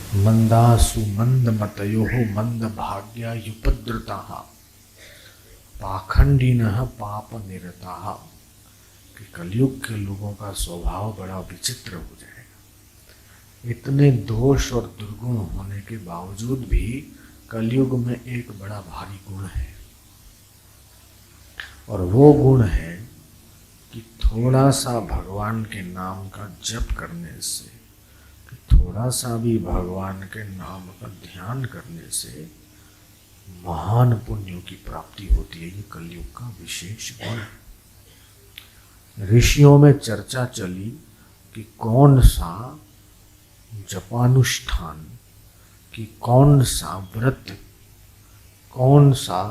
मंदासु मंदमतयोः मंदभाग्यायुपद्रुताः पाखंडिनः पापनिरताः। कि कलयुग के लोगों का स्वभाव बड़ा विचित्र हो जाएगा। इतने दोष और दुर्गुण होने के बावजूद भी कलयुग में एक बड़ा भारी गुण है, और वो गुण है कि थोड़ा सा भगवान के नाम का जप करने से, थोड़ा सा भी भगवान के नाम का ध्यान करने से महान पुण्यों की प्राप्ति होती है। ये कलयुग का विशेष गुण है। ऋषियों में चर्चा चली कि कौन सा जपानुष्ठान, कि कौन सा व्रत, कौन सा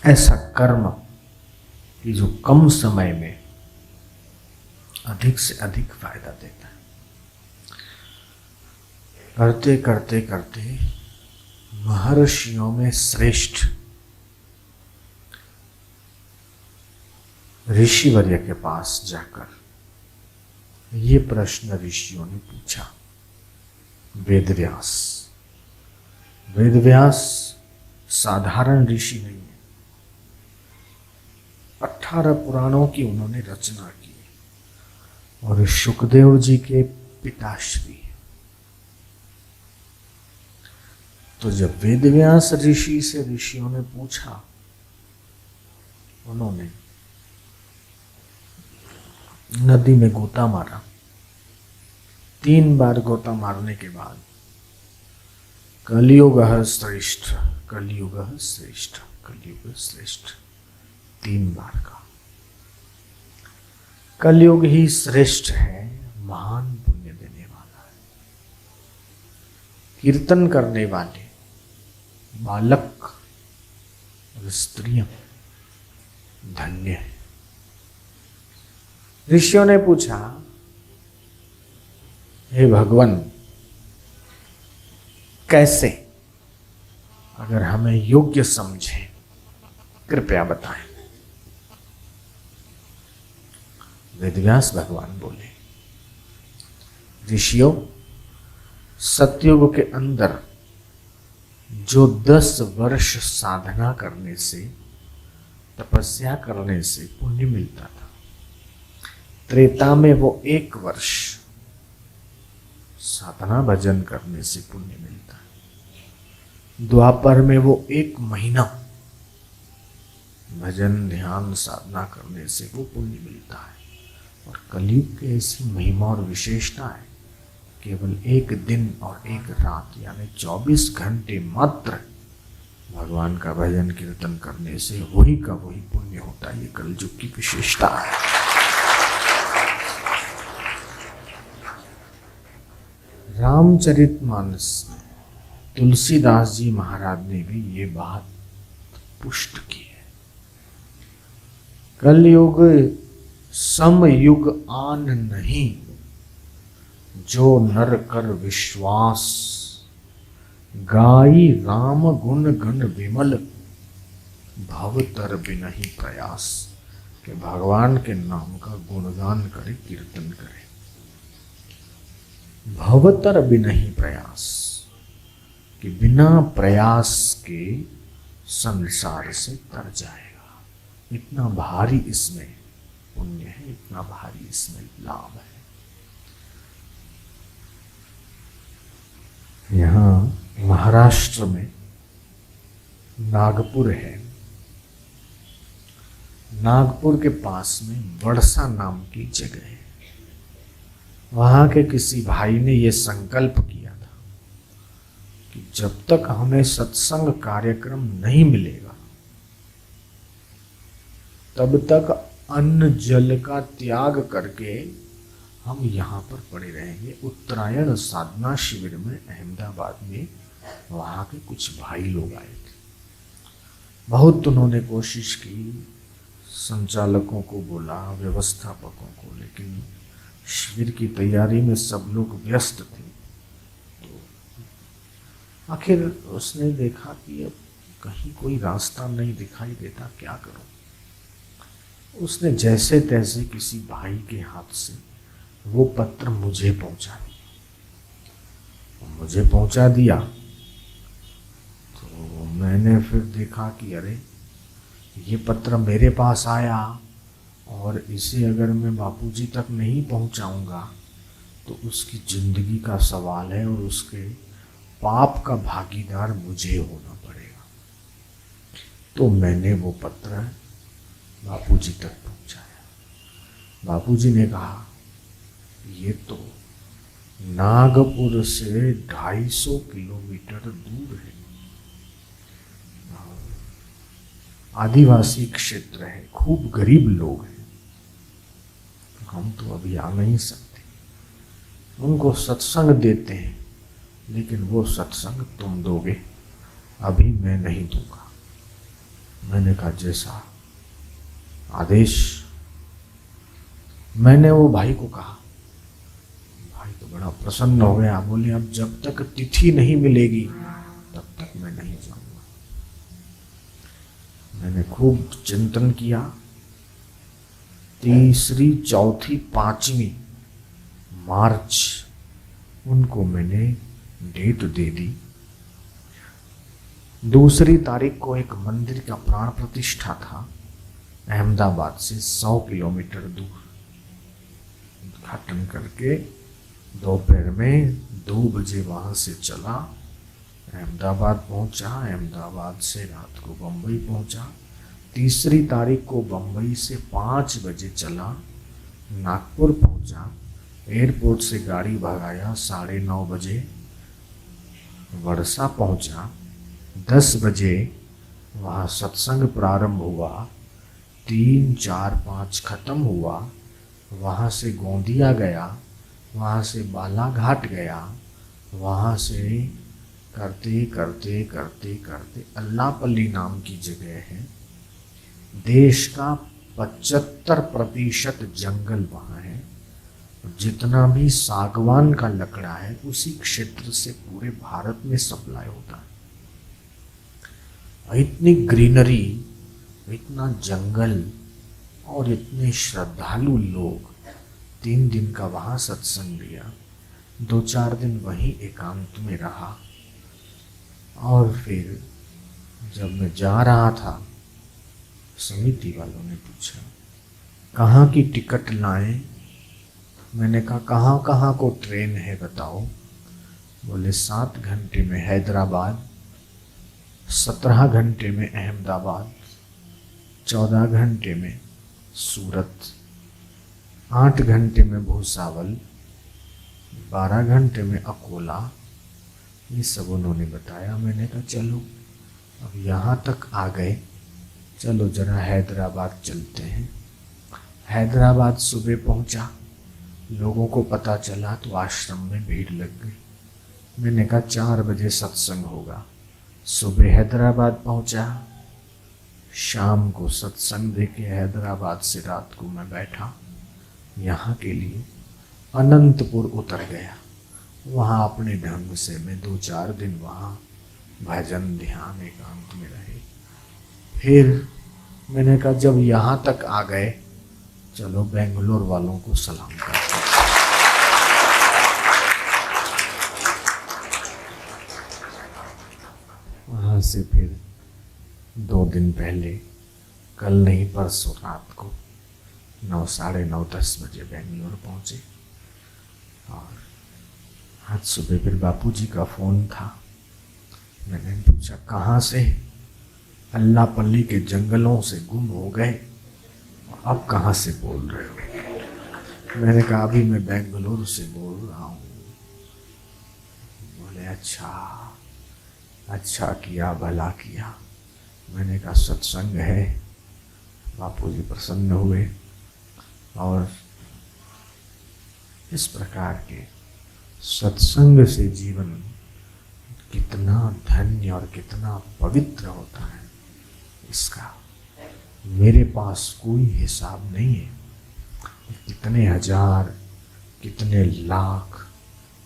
ऐसा कर्म कि जो कम समय में अधिक से अधिक फायदा देता है। करते करते करते महर्षियों में श्रेष्ठ ऋषिवर्य के पास जाकर ये प्रश्न ऋषियों ने पूछा। वेदव्यास, वेदव्यास साधारण ऋषि नहीं है। 18 पुराणों की उन्होंने रचना की और शुकदेव जी के पिताश्री। तो जब वेदव्यास ऋषि से ऋषियों ने पूछा, उन्होंने नदी में गोता मारा। 3 बार गोता मारने के बाद कलियुग श्रेष्ठ, कलियुग श्रेष्ठ, कलियुग श्रेष्ठ 3 बार का। कलयुग ही श्रेष्ठ है, महान पुण्य देने वाला है। कीर्तन करने वाले बालक और स्त्रियां धन्य है। ऋषियों ने पूछा, हे भगवान, कैसे? अगर हमें योग्य समझे कृपया बताएं। वेदव्यास भगवान बोले, ऋषियों, सतयुग के अंदर जो 10 वर्ष साधना करने से, तपस्या करने से पुण्य मिलता था, त्रेता में वो 1 वर्ष साधना भजन करने से पुण्य मिलता है, द्वापर में वो 1 महीना भजन ध्यान साधना करने से वो पुण्य मिलता है, और कलयुग की ऐसी महिमा और विशेषता है, केवल 1 दिन और 1 रात यानी 24 घंटे मात्र भगवान का भजन कीर्तन करने से वही का वही पुण्य होता है। ये कलयुग की विशेषता है। रामचरितमानस में तुलसीदास जी महाराज ने भी ये बात पुष्ट की है। कलयुग समयुग आन नहीं, जो नर कर विश्वास, गाई राम गुण गण विमल, भवतर बिनहि प्रयास। कि भगवान के नाम का गुणगान करे, कीर्तन करे। भवतर बिनहि प्रयास, कि बिना प्रयास के संसार से तर जाएगा। इतना भारी इसमें पुण्य है, इतना भारी इसमें लाभ है। यहाँ महाराष्ट्र में नागपुर है। नागपुर के पास में वड़सा नाम की जगह है। वहाँ के किसी भाई ने यह संकल्प किया था कि जब तक हमें सत्संग कार्यक्रम नहीं मिलेगा, तब तक अन्न जल का त्याग करके हम यहाँ पर पड़े रहेंगे। उत्तरायण साधना शिविर में अहमदाबाद में वहाँ के कुछ भाई लोग आए थे। बहुत उन्होंने कोशिश की, संचालकों को बोला, व्यवस्थापकों को, लेकिन शिविर की तैयारी में सब लोग व्यस्त थे। तो आखिर उसने देखा कि अब कहीं कोई रास्ता नहीं दिखाई देता, क्या करूं। उसने जैसे तैसे किसी भाई के हाथ से वो पत्र मुझे पहुंचा दिया। मुझे पहुंचा दिया तो मैंने फिर देखा कि अरे ये पत्र मेरे पास आया और इसे अगर मैं बापूजी तक नहीं पहुंचाऊंगा तो उसकी जिंदगी का सवाल है और उसके पाप का भागीदार मुझे होना पड़ेगा। तो मैंने वो पत्र बापूजी तक पहुंचाया। बापूजी ने कहा ये तो नागपुर से 250 किलोमीटर दूर है, आदिवासी क्षेत्र है, खूब गरीब लोग हैं, हम तो अभी आ नहीं सकते। उनको सत्संग देते हैं लेकिन वो सत्संग तुम दोगे, अभी मैं नहीं दूंगा। मैंने कहा जैसा आदेश। मैंने वो भाई को कहा, भाई तो बड़ा प्रसन्न हो गया, बोले अब जब तक तिथि नहीं मिलेगी तब तक मैं नहीं जाऊंगा। मैंने खूब चिंतन किया, तीसरी, चौथी, 5वीं मार्च उनको मैंने डेट दे दी। 2 तारीख को एक मंदिर का प्राण प्रतिष्ठा था, अहमदाबाद से 100 किलोमीटर दूर। उद्घाटन करके दोपहर में 2 बजे वहां से चला, अहमदाबाद पहुंचा। अहमदाबाद से रात को बम्बई पहुंचा। 3 तारीख को बम्बई से 5 बजे चला, नागपुर पहुंचा। एयरपोर्ट से गाड़ी भगाया, 9:30 बजे वर्षा पहुंचा। 10 बजे वहाँ सत्संग प्रारंभ हुआ, 3, 4, 5 खत्म हुआ। वहाँ से गोंदिया गया, वहाँ से बालाघाट गया, वहाँ से करते करते करते करते अल्लापल्ली नाम की जगह है। देश का 75% जंगल वहाँ है। जितना भी सागवान का लकड़ा है उसी क्षेत्र से पूरे भारत में सप्लाई होता है। इतनी ग्रीनरी, इतना जंगल और इतने श्रद्धालु लोग। 3 दिन का वहाँ सत्संग लिया, 2-4 दिन वहीं एकांत में रहा। और फिर जब मैं जा रहा था, समिति वालों ने पूछा कहाँ की टिकट लाएं। मैंने कहा कहाँ कहाँ को ट्रेन है बताओ। बोले 7 घंटे में हैदराबाद, 17 घंटे में अहमदाबाद, 14 घंटे में सूरत, 8 घंटे में भूसावल, 12 घंटे में अकोला। ये सब उन्होंने बताया। मैंने कहा चलो अब यहाँ तक आ गए, चलो जरा हैदराबाद चलते हैं। हैदराबाद सुबह पहुँचा, लोगों को पता चला तो आश्रम में भीड़ लग गई। मैंने कहा 4 बजे सत्संग होगा। सुबह हैदराबाद पहुंचा, शाम को सत्संग देके हैदराबाद से रात को मैं बैठा यहाँ के लिए। अनंतपुर उतर गया, वहाँ अपने ढंग से मैं 2-4 दिन वहाँ भजन ध्यान एकांत में रहे। फिर मैंने कहा जब यहाँ तक आ गए चलो बेंगलोर वालों को सलाम करते। वहाँ से फिर 2 दिन पहले, कल नहीं परसों रात को 9, साढ़े 9, 10 बजे बेंगलोर पहुँचे। और आज सुबह फिर बापूजी का फ़ोन था। मैंने पूछा कहाँ से। अल्लापल्ली के जंगलों से गुम हो गए, अब कहाँ से बोल रहे हो। मैंने कहा अभी मैं बेंगलुरु से बोल रहा हूँ। बोले अच्छा किया, भला किया। मैंने कहा सत्संग है। बापूजी प्रसन्न हुए। और इस प्रकार के सत्संग से जीवन कितना धन्य और कितना पवित्र होता है, इसका मेरे पास कोई हिसाब नहीं है। कितने हजार, कितने लाख,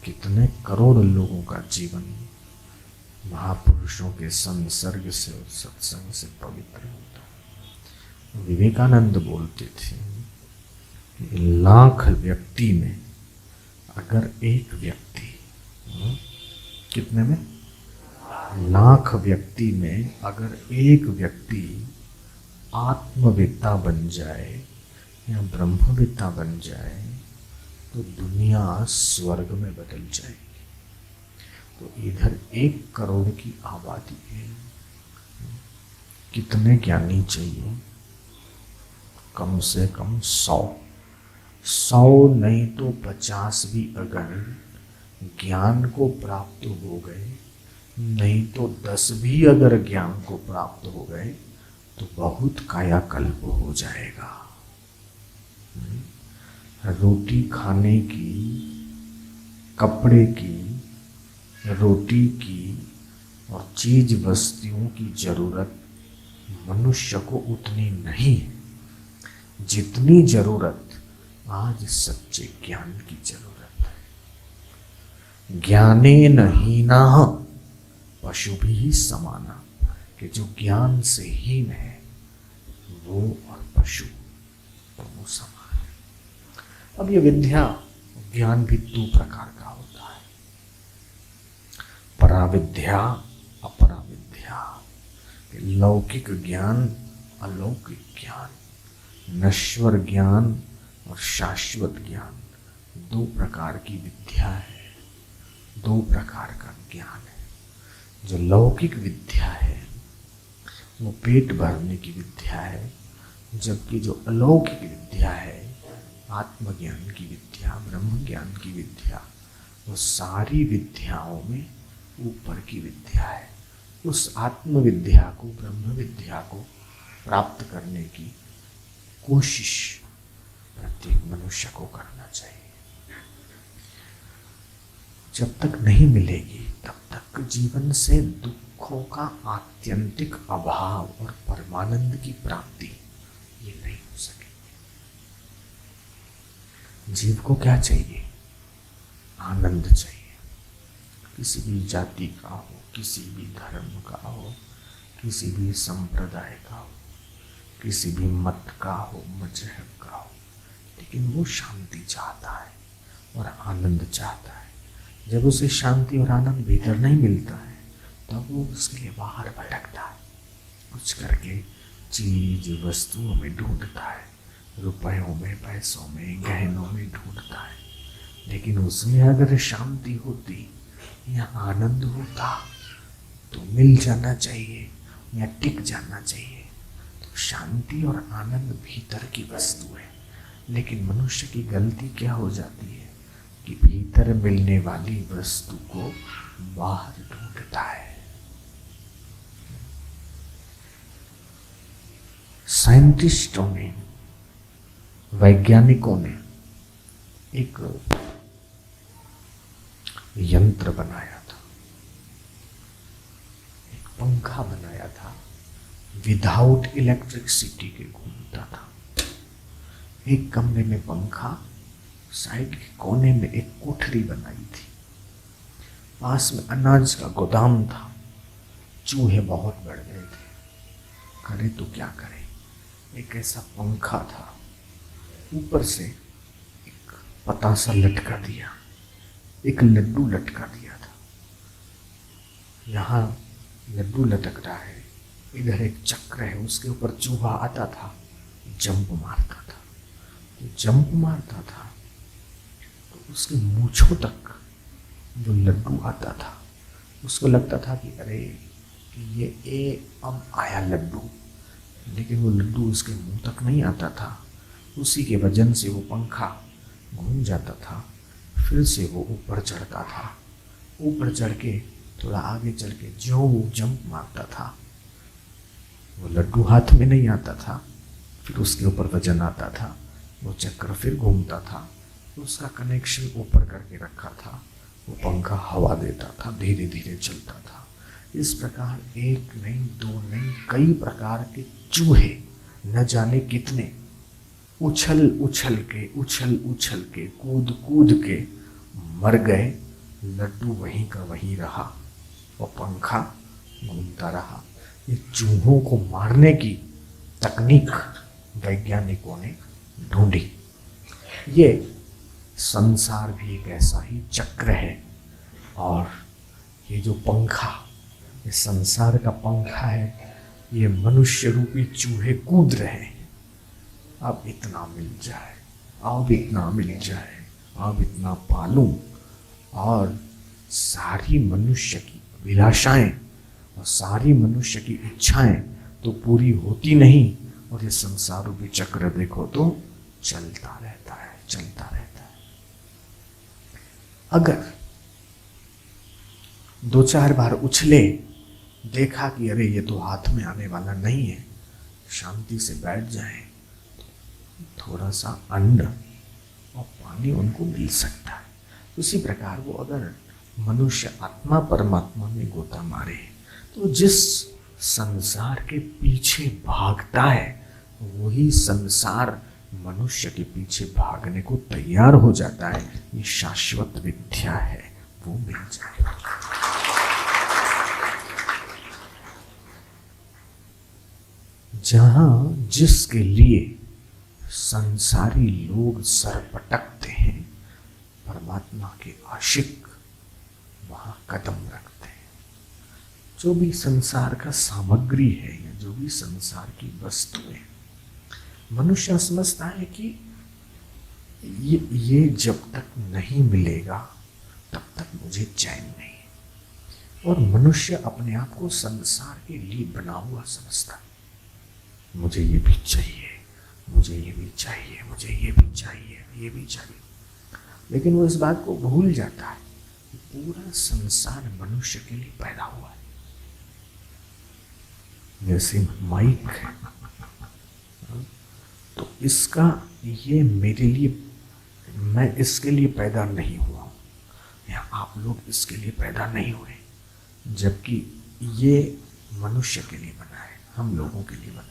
कितने करोड़ लोगों का जीवन महापुरुषों के संसर्ग से और सत्संग से पवित्र होता है। विवेकानंद बोलते थे कि लाख व्यक्ति में अगर एक व्यक्ति, कितने में, लाख व्यक्ति में अगर एक व्यक्ति आत्मवेत्ता बन जाए या ब्रह्मवेत्ता बन जाए तो दुनिया स्वर्ग में बदल जाएगी। तो इधर 1 करोड़ की आबादी है, कितने ज्ञानी चाहिए? कम से कम 100 नहीं तो 50 भी अगर ज्ञान को प्राप्त हो गए, नहीं तो 10 भी अगर ज्ञान को प्राप्त हो गए तो बहुत कायाकल्प हो जाएगा। रोटी खाने की, कपड़े की, रोटी की और चीज वस्तुओं की जरूरत मनुष्य को उतनी नहीं है जितनी जरूरत आज सच्चे ज्ञान की जरूरत है। ज्ञानेन हीनः पशुभिः समाना, कि जो ज्ञान से हीन है वो और पशु दोनों समान है। अब ये विद्या, ज्ञान भी 2 प्रकार का होता है, पराविद्या, अपराविद्या। लौकिक ज्ञान, अलौकिक ज्ञान, नश्वर ज्ञान और शाश्वत ज्ञान, 2 प्रकार की विद्या है, 2 प्रकार का ज्ञान है। जो लौकिक विद्या है वो पेट भरने की विद्या है, जबकि जो अलौकिक विद्या है, आत्मज्ञान की विद्या, ब्रह्म ज्ञान की विद्या, वो सारी विद्याओं में ऊपर की विद्या है। उस आत्म विद्या को, ब्रह्म विद्या को प्राप्त करने की कोशिश प्रत्येक मनुष्य को करना चाहिए। जब तक नहीं मिलेगी तब तक जीवन से दुखों का आत्यंतिक अभाव और परमानंद की प्राप्ति ये नहीं हो सकेगी। जीव को क्या चाहिए? आनंद चाहिए। किसी भी जाति का हो, किसी भी धर्म का हो, किसी भी संप्रदाय का हो, किसी भी मत का हो, मजहब का हो, लेकिन वो शांति चाहता है और आनंद चाहता है। जब उसे शांति और आनंद भीतर नहीं मिलता है तब वो उसके लिए बाहर भटकता है, कुछ करके चीज वस्तुओं में ढूंढता है, रुपयों में, पैसों में, गहनों में ढूंढता है। लेकिन उसमें अगर शांति होती या आनंद होता तो मिल जाना चाहिए या टिक जाना चाहिए। तो शांति और आनंद भीतर की वस्तु है। लेकिन मनुष्य की गलती क्या हो जाती है कि भीतर मिलने वाली वस्तु को बाहर ढूंढता है। साइंटिस्टों ने, वैज्ञानिकों ने एक यंत्र बनाया था, एक पंखा बनाया था, विदाउट इलेक्ट्रिसिटी के घूमता था। एक कमरे में पंखा, साइड के कोने में एक कोठरी बनाई थी, पास में अनाज का गोदाम था। चूहे बहुत बढ़ गए थे, करे तो क्या करे। एक ऐसा पंखा था, ऊपर से एक पतासा लटका दिया, एक लड्डू लटका दिया था। यहाँ लड्डू लटक रहा है, इधर एक चक्र है, उसके ऊपर चूहा आता था, जंप मारता था। तो जंप मारता था तो उसके मूंछों तक जो लड्डू आता था उसको लगता था कि अरे ये अब आया लड्डू, लेकिन वो लड्डू उसके मुंह तक नहीं आता था। उसी के वजन से वो पंखा घूम जाता था, फिर से वो ऊपर चढ़ता था। ऊपर चढ़ के थोड़ा आगे चढ़ के जो वो जंप मारता था, वो लड्डू हाथ में नहीं आता था, फिर उसके ऊपर वजन आता था, वो चक्र फिर घूमता था। उसका कनेक्शन ऊपर करके रखा था, वो पंखा हवा देता था, धीरे धीरे चलता था। इस प्रकार एक नहीं, दो नहीं, कई प्रकार के चूहे न जाने कितने उछल उछल के, कूद कूद के मर गए। लड्डू वहीं का वहीं रहा और पंखा घूमता रहा। ये चूहों को मारने की तकनीक वैज्ञानिकों ने ढूंढी। ये संसार भी एक ऐसा ही चक्र है, और ये जो पंखा, ये संसार का पंखा है, ये मनुष्य रूपी चूहे कूद रहे हैं। अब इतना मिल जाए, अब इतना मिल जाए, अब इतना पालूं, और सारी मनुष्य की अभिलाषाएं और सारी मनुष्य की इच्छाएं तो पूरी होती नहीं, और ये संसार रूपी चक्र देखो तो चलता रहता है, चलता रहता है। अगर 2-4 बार उछले, देखा कि अरे ये तो हाथ में आने वाला नहीं है, शांति से बैठ जाए, थोड़ा सा अन्न और पानी उनको मिल सकता है। उसी प्रकार वो अगर मनुष्य आत्मा परमात्मा में गोता मारे, तो जिस संसार के पीछे भागता है, वही संसार मनुष्य के पीछे भागने को तैयार हो जाता है। ये शाश्वत विद्या है, वो मिल जाए। जहां जिसके लिए संसारी लोग सर पटकते हैं, परमात्मा के आशिक वहां कदम रखते हैं। जो भी संसार का सामग्री है या जो भी संसार की वस्तुएं, मनुष्य समझता है कि ये जब तक नहीं मिलेगा तब तक मुझे चैन नहीं। और मनुष्य अपने आप को संसार के लिए बना हुआ समझता है। मुझे ये भी चाहिए, मुझे ये भी चाहिए, मुझे ये भी चाहिए, ये भी चाहिए। लेकिन वो इस बात को भूल जाता है कि पूरा संसार मनुष्य के लिए पैदा हुआ है। जैसे माइक है, तो इसका ये मेरे लिए, मैं इसके लिए पैदा नहीं हुआ हूँ, या आप लोग इसके लिए पैदा नहीं हुए, जबकि ये मनुष्य के लिए बना है, हम लोगों के लिए बना है।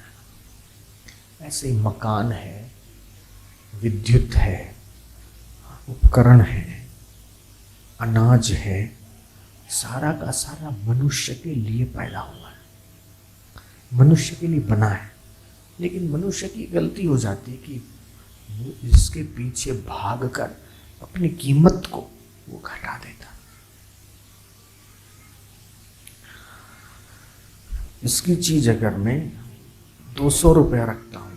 ऐसे ही मकान है, विद्युत है, उपकरण है, अनाज है, सारा का सारा मनुष्य के लिए पैदा हुआ है, मनुष्य के लिए बना है। लेकिन मनुष्य की गलती हो जाती है कि वो इसके पीछे भागकर अपनी कीमत को वो घटा देता। इसकी चीज अगर मैं 200 रुपया रखता हूं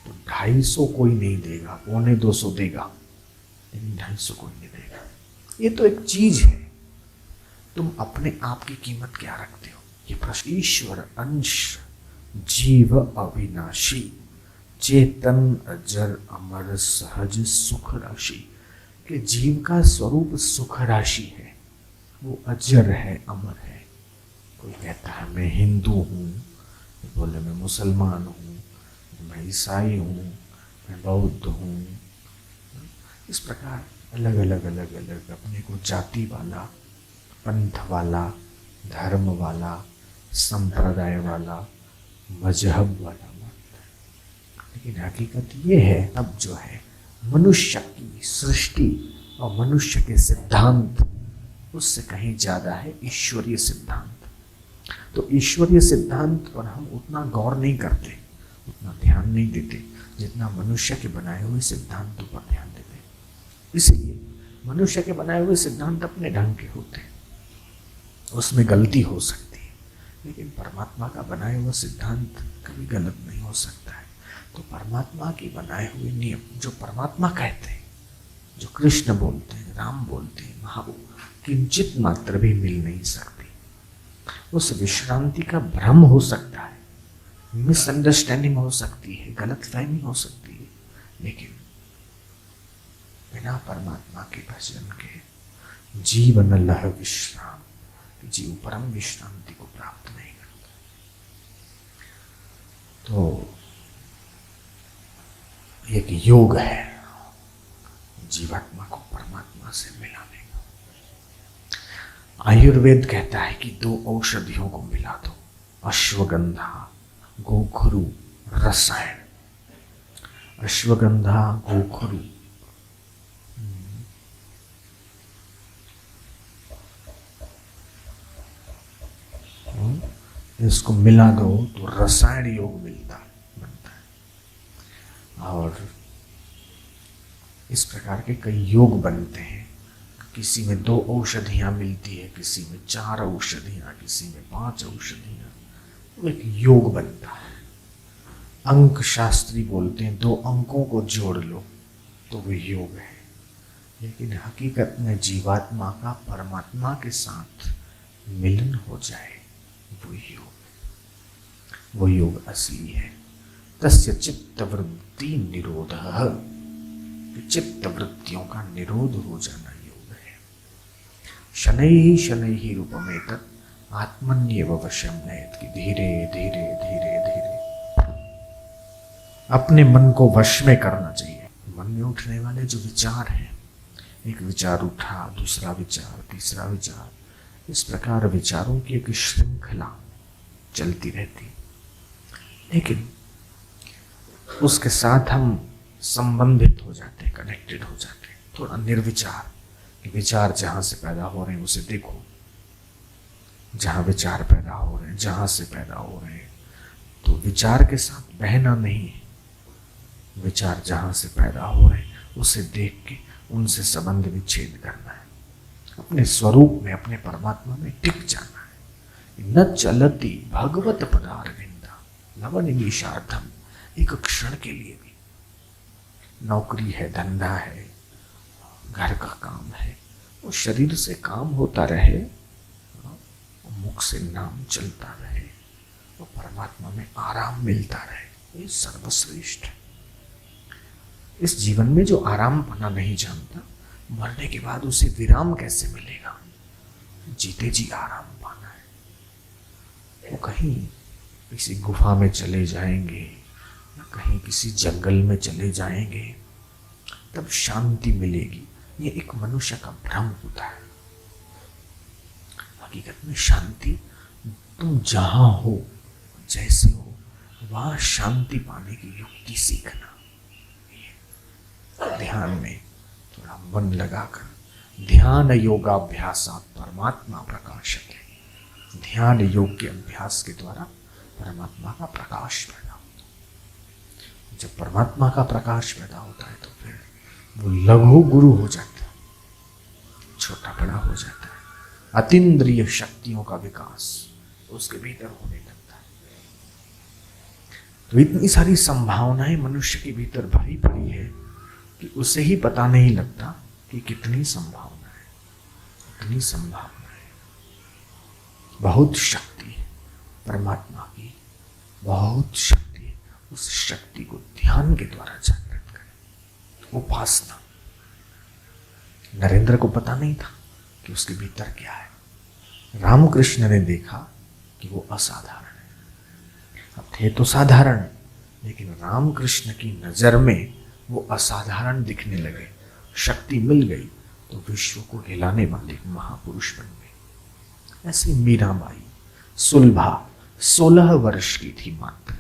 तो 250 कोई नहीं देगा, 250 देगा, लेकिन 250 कोई नहीं देगा। ये तो एक चीज है, तुम अपने आप की कीमत क्या रखते हो? ये प्रश्न। ईश्वर अंश जीव अविनाशी, चेतन अजर अमर सहज सुख राशि। कि जीव का स्वरूप सुख राशि है, वो अजर है, अमर है। कोई कहता है मैं हिंदू हूँ, बोले मैं मुसलमान हूँ, मैं ईसाई हूँ, मैं बौद्ध हूँ। इस प्रकार अलग अलग अलग अलग अपने को जाति वाला, पंथ वाला, धर्म वाला, संप्रदाय वाला, मजहब वाला मानता है। लेकिन हकीकत ये है, अब जो है मनुष्य की सृष्टि और मनुष्य के सिद्धांत, उससे कहीं ज़्यादा है ईश्वरीय सिद्धांत। तो ईश्वरीय सिद्धांत पर हम उतना गौर नहीं करते, उतना ध्यान नहीं देते, जितना मनुष्य के बनाए हुए सिद्धांतों पर ध्यान देते। इसलिए मनुष्य के बनाए हुए सिद्धांत अपने ढंग के होते हैं, उसमें गलती हो सकती है, लेकिन परमात्मा का बनाया हुआ सिद्धांत कभी गलत नहीं हो सकता है। तो परमात्मा की बनाए हुए नियम, जो परमात्मा कहते हैं, जो कृष्ण बोलते हैं, राम बोलते हैं, किंचित मात्र भी मिल नहीं सकती। उस विश्रांति का भ्रम हो सकता है, मिसअंडरस्टैंडिंग हो सकती है, गलतफहमी हो सकती है, लेकिन बिना परमात्मा के भजन के जीवन लह विश्राम, जीव परम विश्रांति को प्राप्त नहीं करता। तो एक योग है जीवात्मा को परमात्मा से मिलाने का। आयुर्वेद कहता है कि 2 औषधियों को मिला दो, अश्वगंधा, गोखरू, रसायन। अश्वगंधा, गोखरू, इसको मिला दो तो रसायन योग बनता है। और इस प्रकार के कई योग बनते हैं। किसी में 2 औषधियाँ मिलती है, किसी में 4 औषधियाँ, किसी में 5 औषधियाँ, तो एक योग बनता है। अंक शास्त्री बोलते हैं 2 अंकों को जोड़ लो तो वो योग है। लेकिन हकीकत में जीवात्मा का परमात्मा के साथ मिलन हो जाए, वो योग असली है। तस्य चित्त वृत्ति निरोधः, चित्त वृत्तियों का निरोध हो जाना योग है। शनैः शनैः रूपमेतत् आत्मन्येव वशं नयति, कि धीरे धीरे धीरे धीरे अपने मन को वश में करना चाहिए। मन में उठने वाले जो विचार हैं, एक विचार उठा, दूसरा विचार, तीसरा विचार, इस प्रकार विचारों की एक श्रृंखला चलती रहती, लेकिन उसके साथ हम संबंधित हो जाते, कनेक्टेड हो जाते। थोड़ा निर्विचार, विचार जहां से पैदा हो रहे हैं उसे देखो, जहां विचार पैदा हो रहे हैं, जहां से पैदा हो रहे हैं, तो विचार के साथ बहना नहीं है। विचार जहां से पैदा हो रहे हैं उसे देख के उनसे संबंध विच्छेद करना है, अपने स्वरूप में, अपने परमात्मा में टिक जाना है। न चलती भगवत पदारविंदा नवनिमीषार्थम, एक क्षण के लिए भी। नौकरी है, धंधा है, घर का काम है, वो शरीर से काम होता रहे, मुख से नाम चलता रहे, वो परमात्मा में आराम मिलता रहे, ये सर्वश्रेष्ठ है। इस जीवन में जो आराम पाना नहीं जानता, मरने के बाद उसे विराम कैसे मिलेगा? जीते जी आराम पाना है। वो कहीं किसी गुफा में चले जाएंगे या कहीं किसी जंगल में चले जाएंगे, तब शांति मिलेगी। ये एक मनुष्य का भ्रम होता है। हकीकत में शांति तुम जहां हो, जैसे हो, वहां शांति पाने की युक्ति सीखना। ध्यान में थोड़ा मन लगाकर, ध्यान योगाभ्यासात् परमात्मा प्रकाशते, ध्यान योग के अभ्यास के द्वारा परमात्मा का प्रकाश पैदा होता है। जब परमात्मा का प्रकाश पैदा होता है तो फिर वो लघु गुरु हो जाता है, छोटा बड़ा हो जाता है। अतीन्द्रिय शक्तियों का विकास उसके भीतर होने लगता है। तो इतनी सारी संभावनाएं मनुष्य के भीतर भरी पड़ी है कि उसे ही पता नहीं लगता कि कितनी संभावना है, कितनी संभावना है। बहुत शक्ति है परमात्मा की, बहुत शक्ति है। उस शक्ति को ध्यान के द्वारा जागृत करें। उपासना, नरेंद्र को पता नहीं था कि उसके भीतर क्या है। रामकृष्ण ने देखा कि वो असाधारण है। अब थे तो साधारण, लेकिन रामकृष्ण की नजर में वो असाधारण दिखने लगे। शक्ति मिल गई तो विश्व को हिलाने वाले महापुरुष बन गए। ऐसे मीराबाई सुलभा 16 वर्ष की थी मात्र,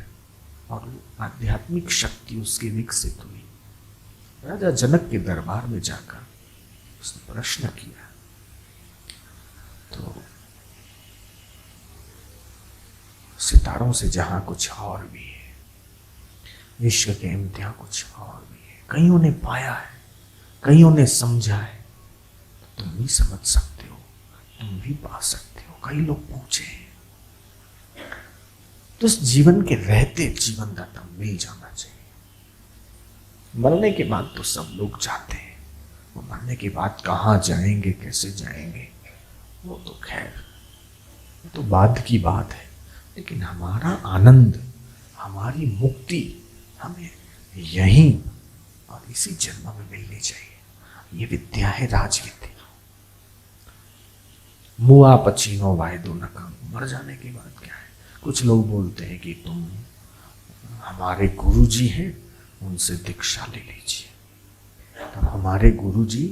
और आध्यात्मिक शक्ति उसकी विकसित हुई। राजा जनक के दरबार में जाकर उसने प्रश्न किया तो सितारों से जहां कुछ और भी है, विश्व के इम्तिहान कुछ और भी है। कईयों ने पाया है, कईयों ने समझा है, तो तुम भी समझ सकते हो, तुम भी पा सकते हो। कई लोग पहुंचे हैं। तो इस जीवन के रहते जीवन दाता मिल जाना चाहिए। मरने के बाद तो सब लोग जाते हैं, वो मरने के बाद कहाँ जाएंगे, कैसे जाएंगे, वो तो खैर तो बाद की बात है। लेकिन हमारा आनंद, हमारी मुक्ति हमें यहीं और इसी जन्म में मिलनी चाहिए। ये विद्या है राजविद्या। मुआ पचीनो वायदो नकाम, मर जाने के बाद क्या है? कुछ लोग बोलते हैं कि तुम हमारे गुरुजी हैं, उनसे दीक्षा ले लीजिए। तब हमारे गुरुजी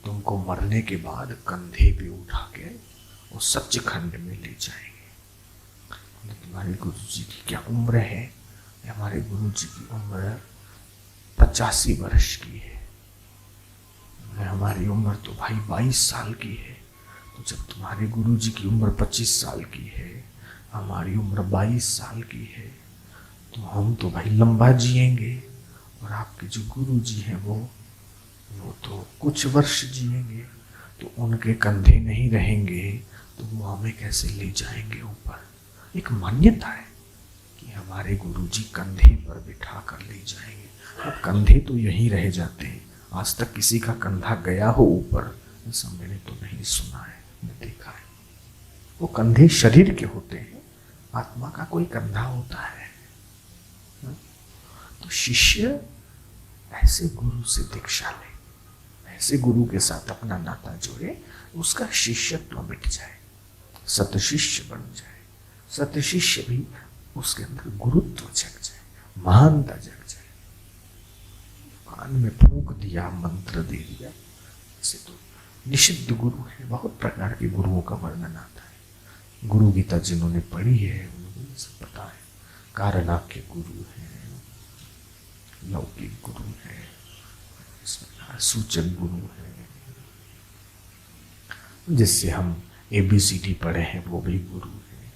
तुमको मरने के बाद कंधे पे उठा के वो सच्चिखंड में ले जाएंगे। तुम्हारे गुरुजी की क्या उम्र है? हमारे गुरुजी की उम्र 85 वर्ष की है। हमारी उम्र तो भाई 22 साल की है। तो जब तुम्हारे गुरुजी की उम्र 25 साल की है, हमारी उम्र 22 साल की है, तो हम तो भाई लंबा जिएंगे। और आपके जो गुरु जी हैं वो तो कुछ वर्ष जिएंगे, तो उनके कंधे नहीं रहेंगे तो वो हमें कैसे ले जाएंगे ऊपर। एक मान्यता है कि हमारे गुरु जी कंधे पर बिठा कर ले जाएंगे। अब कंधे तो यहीं रह जाते हैं, आज तक किसी का कंधा गया हो ऊपर ऐसा मैंने तो नहीं सुना है, न देखा है। वो कंधे शरीर के होते हैं, आत्मा का कोई कंधा होता है। तो शिष्य ऐसे गुरु से दीक्षा ले, ऐसे गुरु के साथ अपना नाता जोड़े, उसका शिष्यत्व मिट जाए, सत शिष्य बन जाए। सत शिष्य भी उसके अंदर गुरुत्व जग जाए, महानता जग जाए। कान में फूंक दिया, मंत्र दे दिया, ऐसे तो निषिद्ध गुरु है। बहुत प्रकार के गुरुओं का वर्णन आता है। गुरु गीता जिन्होंने पढ़ी है उनको सब पता है। कारणाक्य गुरु है, लौकिक गुरु है, सूचक गुरु है, जिससे हम ABCD पढ़े हैं वो भी गुरु है।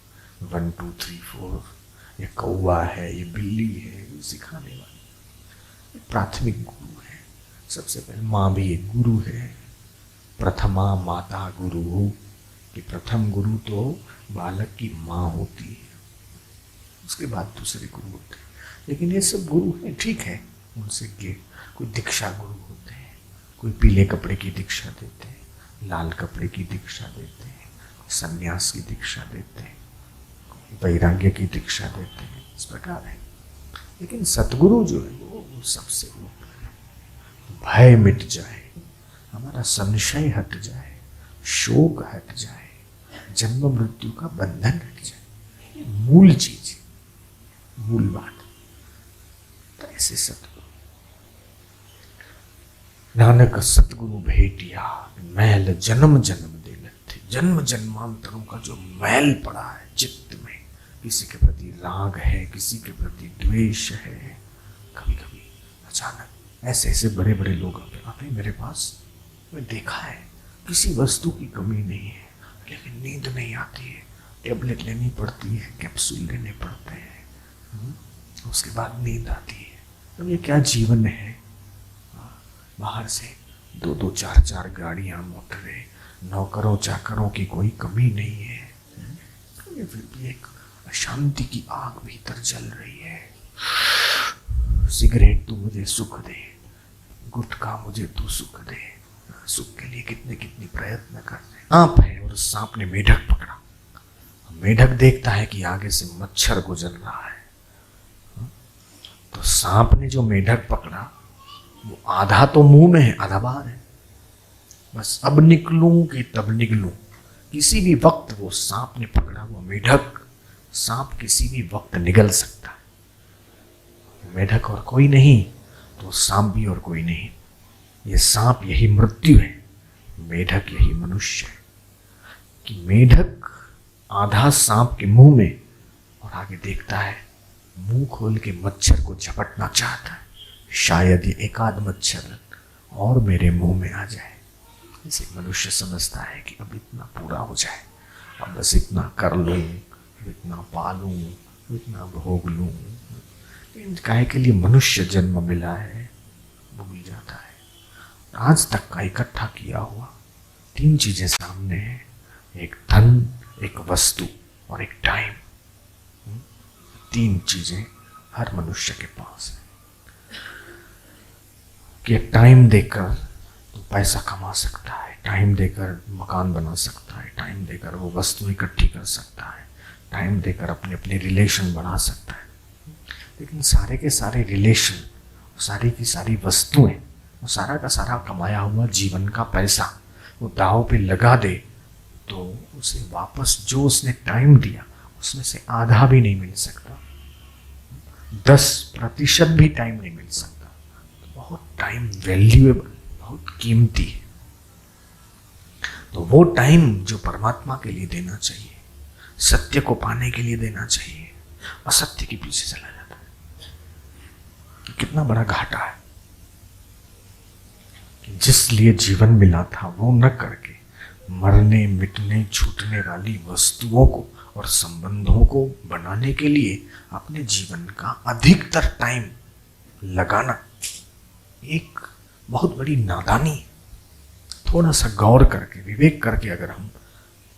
1 2 3 4, ये कौवा है, ये बिल्ली है, ये सिखाने वाले प्राथमिक गुरु है। सबसे पहले माँ भी एक गुरु है। प्रथमा माता गुरु, कि प्रथम गुरु तो बालक की माँ होती है, उसके बाद दूसरे गुरु होते हैं। लेकिन ये सब गुरु हैं, ठीक है, उनसे कोई दीक्षा गुरु होते हैं, कोई पीले कपड़े की दीक्षा देते हैं, लाल कपड़े की दीक्षा देते हैं, सन्यास की दीक्षा देते हैं, वैराग्य की दीक्षा देते हैं, इस प्रकार है। लेकिन सतगुरु जो है वो सबसे ऊपर है। भय मिट जाए, हमारा संशय हट जाए, शोक हट जाए, जन्म मृत्यु का बंधन हट जाए, ये मूल चीज, मूल बात। तो ऐसे सतगुरु, नानक सतगुरु भेटिया मैल जन्म जन्म दे लगते। जन्म जन्मांतरों का जो मैल पड़ा है चित्त में, किसी के प्रति राग है, किसी के प्रति द्वेष है, कभी कभी अचानक ऐसे ऐसे बड़े बड़े लोग आते मेरे पास, मैं देखा है किसी वस्तु की कमी नहीं है, लेकिन नींद नहीं आती है, टेबलेट लेनी पड़ती है, कैप्सूल लेने पड़ते हैं, उसके बाद नींद आती है। तो ये क्या जीवन है। बाहर से 2-2 4-4 गाड़ियां, मोटरें, नौकरों चाकरों की कोई कमी नहीं है, फिर भी एक अशांति की आग भीतर जल रही है। सिगरेट तू मुझे सुख दे, गुटखा मुझे तू सुख दे, सुख के लिए कितने कितने प्रयत्न करते हैं। सांप है और सांप ने मेढक पकड़ा, मेढक देखता है कि आगे से मच्छर गुजर रहा है, तो सांप ने जो मेढक पकड़ा वो आधा तो मुंह में है, आधा बाहर है। बस अब निकलूं कि तब निकलूं, किसी भी वक्त वो सांप ने पकड़ा हुआ मेढक, सांप किसी भी वक्त निगल सकता है। मेढक और कोई नहीं तो सांप भी और कोई नहीं। ये सांप यही मृत्यु है, मेढक यही मनुष्य है। कि मेढक आधा सांप के मुंह में और आगे देखता है, मुंह खोल के मच्छर को झपटना चाहता है, शायद ये एकाध मच्छर और मेरे मुंह में आ जाए। इसे मनुष्य समझता है कि अब इतना पूरा हो जाए, अब बस इतना कर लूं, इतना पालूं, इतना भोग लूं। काहे के लिए मनुष्य जन्म मिला है भूल जाता है। आज तक का इकट्ठा किया हुआ 3 चीजें सामने हैं, एक धन, एक वस्तु और एक टाइम। 3 चीजें हर मनुष्य के पास है कि टाइम देकर तो पैसा कमा सकता है, टाइम देकर मकान बना सकता है, टाइम देकर वो वस्तु इकट्ठी कर सकता है, टाइम देकर अपने अपने रिलेशन बढ़ा सकता है। लेकिन सारे के सारे रिलेशन, सारी की सारी वस्तुएं, वो सारा का सारा कमाया हुआ जीवन का पैसा वो दाव पे लगा दे तो उसे वापस जो उसने टाइम दिया उसमें से आधा भी नहीं मिल सकता, 10% भी टाइम नहीं मिल सकता। बहुत टाइम वैल्यूएबल, बहुत कीमती है। तो वो टाइम जो परमात्मा के लिए देना चाहिए, सत्य को पाने के लिए देना चाहिए, असत्य के पीछे चला जाता है। कितना बड़ा घाटा है कि जिस लिए जीवन मिला था वो न करके मरने मिटने छूटने वाली वस्तुओं को और संबंधों को बनाने के लिए अपने जीवन का अधिकतर टाइम लगाना एक बहुत बड़ी नादानी। थोड़ा सा गौर करके, विवेक करके अगर हम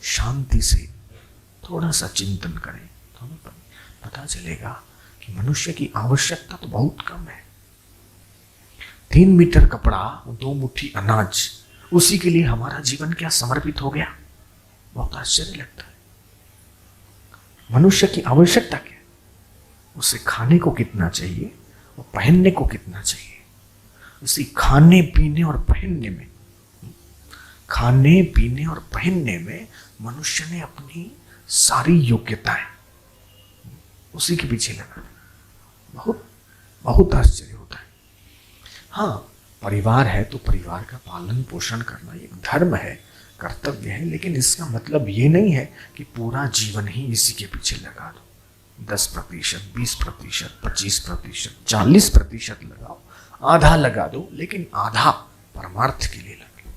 शांति से थोड़ा सा चिंतन करें तो हमें पता चलेगा कि मनुष्य की आवश्यकता तो बहुत कम है। 3 मीटर कपड़ा, 2 मुट्ठी अनाज, उसी के लिए हमारा जीवन क्या समर्पित हो गया। बहुत आश्चर्य लगता है। मनुष्य की आवश्यकता क्या है? उसे खाने को कितना चाहिए और पहनने को कितना चाहिए। उसी खाने पीने और पहनने में, खाने पीने और पहनने में मनुष्य ने अपनी सारी योग्यताएं उसी के पीछे लगा। बहुत बहुत आश्चर्य होता है। हाँ, परिवार है तो परिवार का पालन पोषण करना एक धर्म है, कर्तव्य है, लेकिन इसका मतलब ये नहीं है कि पूरा जीवन ही इसी के पीछे लगा दो। 10%, 20%, 25%, 40% लगाओ, आधा लगा दो, लेकिन आधा परमार्थ के लिए लगे,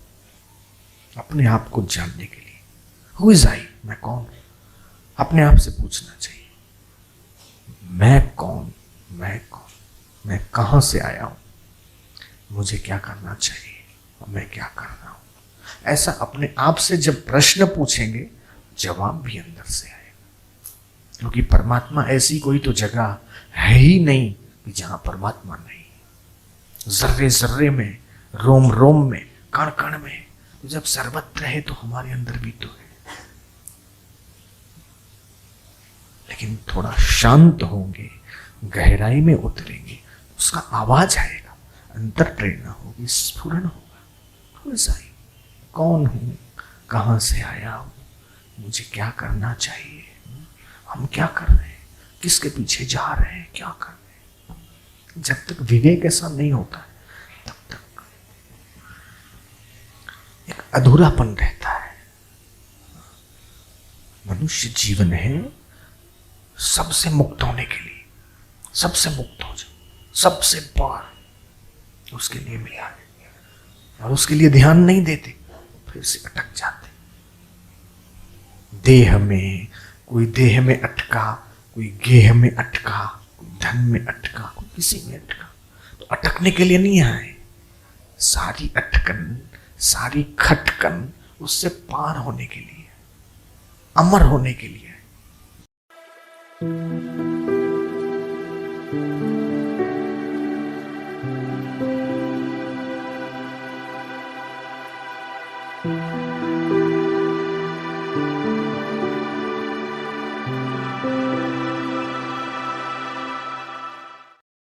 अपने आप को जानने के लिए। हु इज आई, मैं कौन हूं? अपने आप से पूछना चाहिए, मैं कौन, मैं कौन, मैं कहां से आया हूं, मुझे क्या करना चाहिए और मैं क्या कर रहा हूं। ऐसा अपने आप से जब प्रश्न पूछेंगे, जवाब भी अंदर से आएगा। क्योंकि परमात्मा ऐसी कोई तो जगह है ही नहीं कि जहां परमात्मा नहीं। जर्रे जर्रे में, रोम रोम में, कण कण में, तो जब सर्वत्र है तो हमारे अंदर भी तो है। लेकिन थोड़ा शांत होंगे, गहराई में उतरेंगे, उसका आवाज आएगा, अंतर प्रेरणा होगी, स्फुरण होगा। कौन हूं, कहां से आया हूं, मुझे क्या करना चाहिए, हम क्या कर रहे हैं, किसके पीछे जा रहे हैं, क्या कर रहे हैं। जब तक विवेक ऐसा नहीं होता तब तक एक अधूरापन रहता है। मनुष्य जीवन है सबसे मुक्त होने के लिए, सबसे मुक्त हो जाओ, सबसे पार उसके लिए मिला है, और उसके लिए ध्यान नहीं देते, फिर से अटक जाते। देह में, कोई देह में अटका, कोई गेह में अटका, कोई धन में अटका, कोई किसी में अटका, तो अटकने के लिए नहीं आए। सारी अटकन, सारी खटकन उससे पार होने के लिए, अमर होने के लिए।